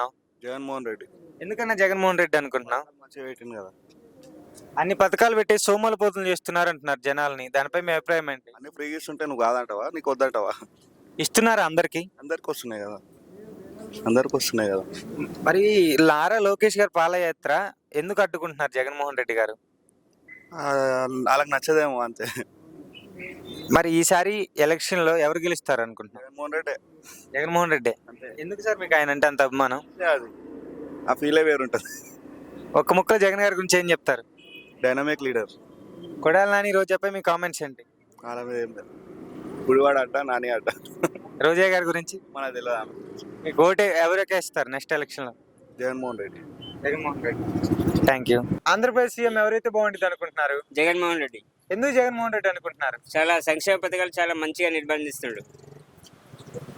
అనుకుంటున్నావు? జగన్మోహన్ రెడ్డి ఎందుకన్నా జగన్మోహన్ రెడ్డి అనుకుంటున్నావు? మంచిగా పెట్టింది కదా. అన్ని పథకాలు పెట్టి సోమలపోతులు చేస్తున్నారు అంటున్నారు జనాల్ని. దానిపై మీ అభిప్రాయం ఏంటి? అన్ని ఫ్రీగా ఇస్తుంటే నువ్వు కాదంటావా, నీకు వద్దంటావా? ఇస్తున్నారా అందరికి? అందరికి వస్తున్నాయి కదా, అందరికి వస్తున్నాయి కదా. మరి నారా లోకేష్ గారు పాదయాత్ర ఎందుకు అడ్డుకుంటున్నారు జగన్మోహన్ రెడ్డి గారు? ఆ, వాళ్ళకి నచ్చదేమో అంతే. మరి ఈసారి ఎలక్షన్ లో ఎవరు గెలుస్తారు అనుకుంటున్నారు? జగన్మోహన్ రెడ్డి జగన్మోహన్ రెడ్డి. అంతే. ఎందుకు సార్ మీకు ఆయన అంటే అంత అభిమానం? అది ఆ ఫీలే వేరుంటుంది. ఒక్క ముక్క జగన్ గారి గురించి ఏం చెప్తారు? Dynamic leader. కొడాలి నాని రోజాపై మీ కామెంట్స్ ఏంటి? వాళ్ళ మీద ఏం లేదు. గుడివాడ అడ్డ, నాని అడ్డ. రోజా గారి గురించి మనకు తెలియదు ఆమె. మీకు ఓటు ఎవరికే ఇస్తారు నెక్స్ట్ ఎలక్షన్ లో? Jaganmohan Reddy. Jaganmohan Reddy. Thank you. Andhra Pradesh CM ఎవరైతే బాగుంటుంది అనుకుంటున్నారు? జగన్మోహన్ రెడ్డి. ఎందుకు జగన్మోహన్ రెడ్డి అనుకుంటున్నారు? చాలా సంక్షేమ పథకాలు చాలా మంచిగా నిర్బంధిస్తున్నాడు.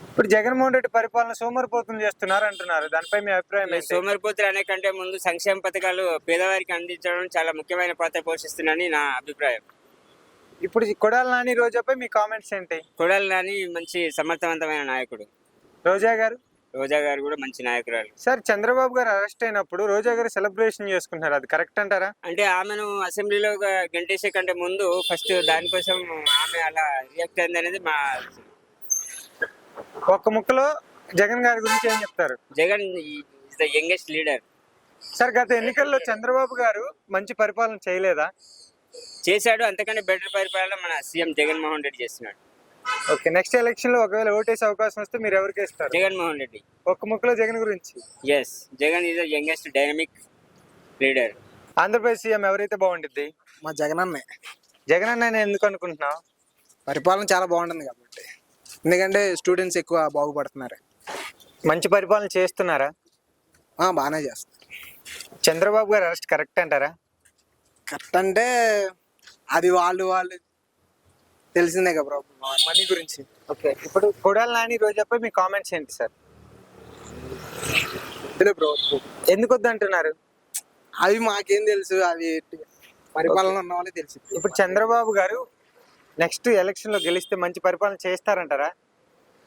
ఇప్పుడు జగన్మోహన్ రెడ్డి పరిపాలన సోమరిపోతులు చేస్తున్నారు అంటున్నారు. దానిపై మీ అభిప్రాయం ఏంటి? సోమరిపోతులు అనే కంటే ముందు సంక్షేమ పథకాలు పేదవారికి అందించడం చాలా ముఖ్యమైన పాత్ర పోషిస్తుందని నా అభిప్రాయం. ఇప్పుడు కొడాలి నాని రోజాపై మీ కామెంట్స్ ఏంటి? కొడాలి నాని మంచి సమర్థవంతమైన నాయకుడు. రోజా గారు? రోజా గారు కూడా మంచి నాయకురాలు. సార్, చంద్రబాబు గారు అరెస్ట్ అయినప్పుడు రోజా గారు సెలబ్రేషన్ చేసుకుంటున్నారు, అది కరెక్ట్ అంటారా? అంటే ఆమెను అసెంబ్లీలో గంటేసే కంటే ముందు ఫస్ట్ దానికోసం ఆమె అలా రియాక్ట్ అయింది అనేది మా ఒక్క ముక్కలో జగన్ గారి గురించి ఏం చెప్తారు? Jagan is the youngest leader. Sir, గత ఎన్నికల్లో చంద్రబాబు గారు మంచి పరిపాలన చేయలేదా? చేశాడు, అంతకంటే బెటర్ పరిపాలన మన సీఎం జగన్మోహన్ రెడ్డి చేస్తున్నాడు. ఓకే, నెక్స్ట్ ఎలక్షన్ లో ఒకవేళ ఓటేసే అవకాశం వస్తే మీరు ఎవరికి ఇస్తారు? జగన్మోహన్ రెడ్డి. ఒక్క ముక్కలో జగన్ గురించి. Yes, Jagan is the youngest dynamic leader. Andhra Pradesh CM ఎవరైతే బాగుంటుంది? మా జగనన్నే. జగన్ అన్న ఎందుకు అనుకుంటున్నావు? పరిపాలన చాలా బాగుంటుంది కాబట్టి. ఎందుకంటే స్టూడెంట్స్ ఎక్కువ బాగుపడుతున్నారు. మంచి పరిపాలన చేస్తున్నారా? బాగానే చేస్తారు. చంద్రబాబు గారు అరెస్ట్ కరెక్ట్ అంటారా? కరెక్ట్ అంటే అది వాళ్ళు తెలిసిందే కదా బ్రో, మనీ గురించి. ఓకే, ఇప్పుడు కొడాలి నాని రోజాపై మీ కామెంట్స్ ఏంటి సార్? బ్రో ఎందుకు వద్దు అంటున్నారు? అవి మాకేం తెలుసు, అవి పరిపాలన ఉన్న వాళ్ళే తెలుసు. ఇప్పుడు చంద్రబాబు గారు నెక్స్ట్ ఎలక్షన్ లో గెలిస్తే మంచి పరిపాలన చేస్తారంటారా?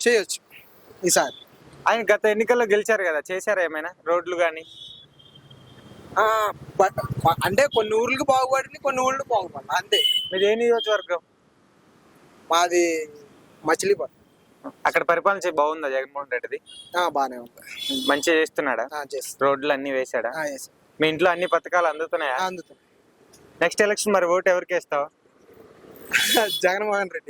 చేయొచ్చు ఈసారి. ఆయన గత ఎన్నికల్లో గెలిచారు కదా, చేశారా ఏమైనా రోడ్లు కానీ? అంటే కొన్ని ఊర్లకు బాగుపడింది, కొన్ని ఊళ్ళు బాగుపడింది అంతే. మీరు ఏ నియోజకవర్గం? మాది మచిలీపట్నం. అక్కడ పరిపాలన బాగుందా జగన్మోహన్ రెడ్డిది? బాగానే ఉంది. మంచిగా చేస్తున్నాడా? చేస్తాం. రోడ్లు అన్ని వేసాడా? మీ ఇంట్లో అన్ని పథకాలు అందుతున్నాయా? అందుతుంది. నెక్స్ట్ ఎలక్షన్ మరి ఓటు ఎవరికి వేస్తావు? జగన్మోహన్ రెడ్డి.